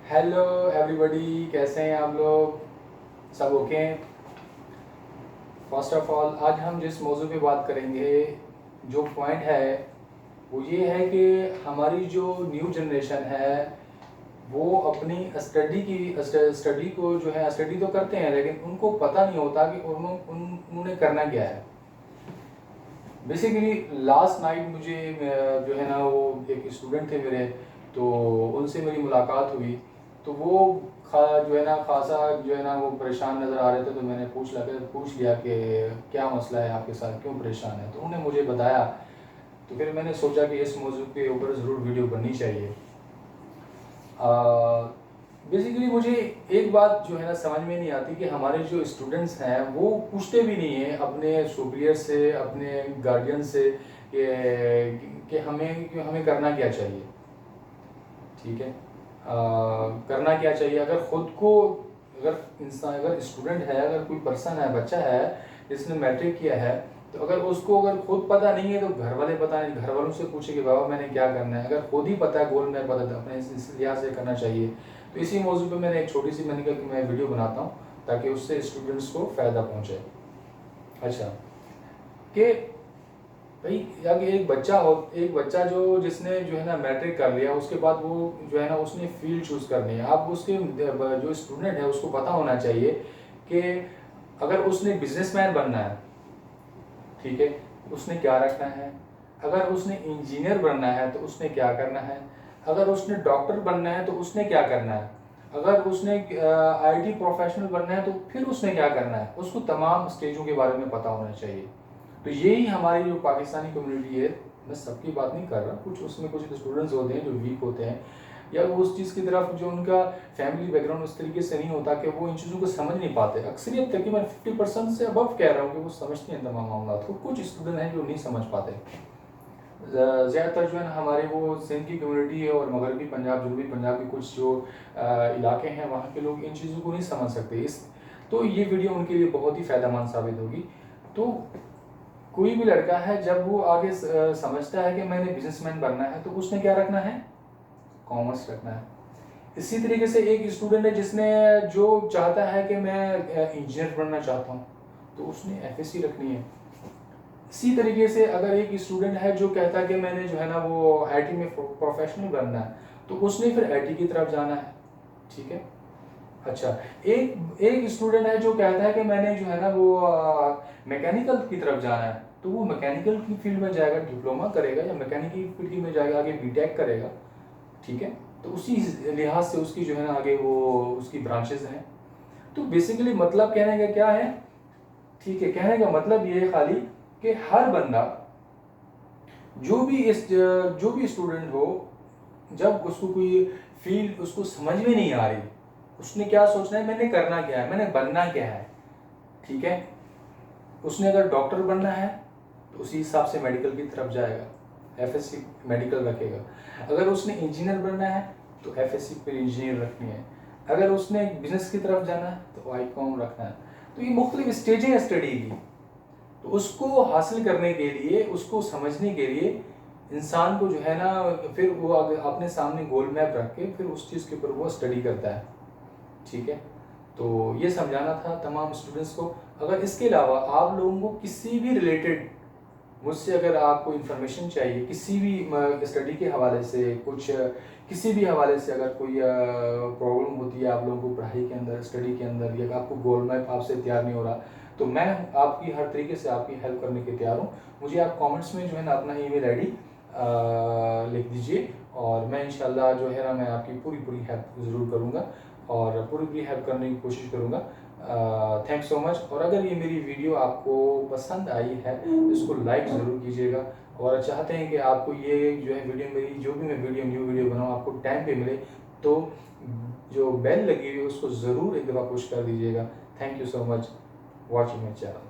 Hello everybody, कैसे हैं आप लोग? सब ओके हैं? फर्स्ट ऑफ ऑल आज हम जिस मौजू पे बात करेंगे, जो पॉइंट है वो ये है कि हमारी जो न्यू जनरेशन है वो अपनी स्टडी को जो है स्टडी तो करते हैं, लेकिन उनको पता नहीं होता कि उन्होंने करना क्या है। बेसिकली लास्ट नाइट मुझे जो है ना वो एक स्टूडेंट थे मेरे, तो उनसे मेरी मुलाकात हुई। तो वो जो है ना खासा जो है ना वो परेशान नज़र आ रहे थे। तो मैंने पूछ लिया कि क्या मसला है आपके साथ, क्यों परेशान है। तो उन्होंने मुझे बताया। तो फिर मैंने सोचा कि इस मौजू के ऊपर ज़रूर वीडियो बननी चाहिए। बेसिकली मुझे एक बात जो है ना समझ में नहीं आती कि हमारे जो स्टूडेंट्स हैं वो पूछते भी नहीं हैं अपने सुपीरियर से, अपने गार्जियन से कि हमें करना क्या चाहिए। ठीक है, करना क्या चाहिए। अगर खुद को अगर स्टूडेंट है, अगर कोई पर्सन है, बच्चा है जिसने मैट्रिक किया है, तो अगर खुद पता नहीं है तो घर वाले पता नहीं, घर वालों से पूछे कि बाबा मैंने क्या करना है। अगर खुद ही पता है, गोल में पता है, अपने इस लिहाज से करना चाहिए। तो इसी मौजू पे मैंने एक छोटी सी मैंने कहा कि मैं वीडियो बनाता हूँ ताकि उससे स्टूडेंट्स को फ़ायदा पहुँचे। अच्छा, कि भाई अगर एक बच्चा जो जिसने जो है ना मैट्रिक कर लिया, उसके बाद वो जो है ना उसने फील्ड चूज करनी है। अब उसके जो स्टूडेंट है उसको पता होना चाहिए कि अगर उसने बिजनेसमैन बनना है, ठीक है, उसने क्या रखना है। अगर उसने इंजीनियर बनना है तो उसने क्या करना है। अगर उसने डॉक्टर बनना है तो उसने क्या करना है। अगर उसने आईटी प्रोफेशनल बनना है तो फिर उसने क्या करना है। उसको तमाम स्टेजों के बारे में पता होना चाहिए। तो यही हमारी जो पाकिस्तानी कम्युनिटी है, मैं सबकी बात नहीं कर रहा, कुछ उसमें कुछ स्टूडेंट्स होते हैं जो वीक होते हैं, या वो उस चीज़ की तरफ जो उनका फैमिली बैकग्राउंड उस तरीके से नहीं होता कि वो इन चीज़ों को समझ नहीं पाते। अक्सरियत तकरीबन 50% से अबव कह रहा हूँ कि वो समझते हैं तमाम मामला को। कुछ स्टूडेंट हैं जो नहीं समझ पाते। ज़्यादातर जो है ना हमारे वो सिंध की कम्युनिटी है और मगरबी पंजाब, जनूबी पंजाब के कुछ जो इलाके हैं वहाँ के लोग इन चीज़ों को नहीं समझ सकते। तो ये वीडियो उनके लिए बहुत ही फ़ायदेमंद साबित होगी। तो कोई भी लड़का है जब वो आगे समझता है कि मैंने बिजनेसमैन बनना है तो उसने क्या रखना है, कॉमर्स रखना है। इसी तरीके से एक स्टूडेंट है जिसने जो चाहता है कि मैं इंजीनियर बनना चाहता हूँ, तो उसने एफएससी रखनी है। इसी तरीके से अगर एक स्टूडेंट है जो कहता है कि मैंने जो है ना वो आईटी में प्रोफेशनल बनना है, तो उसने फिर आईटी की तरफ जाना है। ठीक है। अच्छा, एक एक स्टूडेंट है जो कहता है कि मैंने जो है ना वो मैकेनिकल की तरफ जाना है, तो वो मैकेनिकल की फील्ड में जाएगा, डिप्लोमा करेगा या मैकेनिकल फील्ड में जाएगा, आगे बीटेक करेगा। ठीक है। तो उसी लिहाज से उसकी जो है ना आगे वो उसकी ब्रांचेस हैं। तो बेसिकली मतलब कहने का क्या है, ठीक है, कहने का मतलब ये है खाली कि हर बंदा जो भी स्टूडेंट हो, जब उसको कोई फील्ड उसको समझ में नहीं आ रही, उसने क्या सोचना है, मैंने करना क्या है, मैंने बनना क्या है। ठीक है। उसने अगर डॉक्टर बनना है तो उसी हिसाब से मेडिकल की तरफ जाएगा, एफएससी मेडिकल रखेगा। अगर उसने इंजीनियर बनना है तो एफएससी पे इंजीनियर रखनी है। अगर उसने बिजनेस की तरफ जाना है तो आईकॉम रखना है। तो ये मुख्तलिफ स्टेजें हैं स्टडी की। तो उसको हासिल करने के लिए, उसको समझने के लिए इंसान को जो है ना फिर वो अपने सामने गोल मैप रख के फिर उस चीज़ के ऊपर वो स्टडी करता है। ठीक है। तो ये समझाना था तमाम स्टूडेंट्स को। अगर इसके अलावा आप लोगों को किसी भी रिलेटेड मुझसे अगर आपको इन्फॉर्मेशन चाहिए, किसी भी स्टडी के हवाले से, किसी भी हवाले से अगर कोई प्रॉब्लम होती है आप लोगों को पढ़ाई के अंदर, स्टडी के अंदर, या आपको गोल मैप आपसे तैयार नहीं हो रहा, तो मैं आपकी हर तरीके से आपकी हेल्प करने के तैयार हूँ। मुझे आप कमेंट्स में जो है ना अपना ईमेल आईडी लिख दीजिए और मैं इंशाल्लाह जो है ना मैं आपकी पूरी हेल्प ज़रूर करूँगा और पूरी हेल्प करने की कोशिश करूँगा। Thanks so much. और अगर ये मेरी वीडियो आपको पसंद आई है तो इसको लाइक ज़रूर कीजिएगा, और चाहते हैं कि आपको ये जो है वीडियो, मेरी जो भी मैं न्यू वीडियो बनाऊँ आपको टाइम पे मिले, तो जो बेल लगी हुई है उसको ज़रूर एक दफ़ा पुश कर दीजिएगा। Thank you so much watching my channel.